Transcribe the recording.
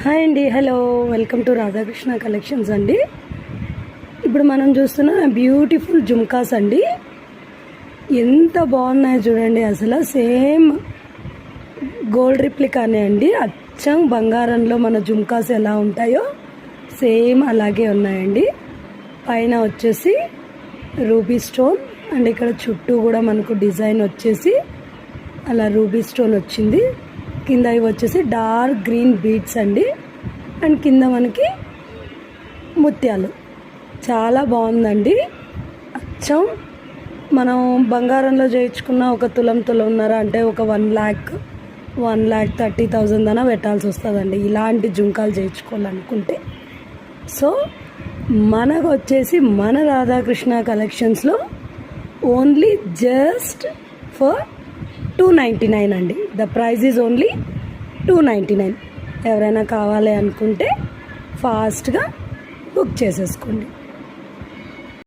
Hi అండి, hello, welcome to Radhakrishna collections అండి. ఇప్పుడు మనం చూస్తున్న బ్యూటిఫుల్ జుమ్కాస్ అండి. ఎంత బాగున్నాయో చూడండి. అసలు సేమ్ గోల్డ్ రిప్లికానే అండి. అచ్చం బంగారంలో మన జుమ్కాస్ ఎలా ఉంటాయో సేమ్ అలాగే ఉన్నాయండి. పైన వచ్చేసి రూబీ స్టోన్ అండ్ ఇక్కడ చుట్టూ కూడా మనకు డిజైన్ వచ్చేసి అలా రూబీ స్టోన్ వచ్చింది. కింద ఇవి వచ్చేసి డార్క్ గ్రీన్ బీడ్స్ అండి. అండ్ కింద మనకి ముత్యాలు. చాలా బాగుందండి. అచ్చం మనం బంగారంలో చేయించుకున్న ఒక తులంన్నర అంటే ఒక 1,30,000 దాకా పెట్టాల్సి వస్తుందండి ఇలాంటి జుంకాలు చేయించుకోవాలనుకుంటే. సో మనకు వచ్చేసి మన రాధాకృష్ణ కలెక్షన్స్లో ఓన్లీ జస్ట్ ఫర్ 299 అండి. The price is only 299. ఎవరైనా కావాలి అనుకుంటే ఫాస్ట్గా బుక్ చేసేసుకోండి.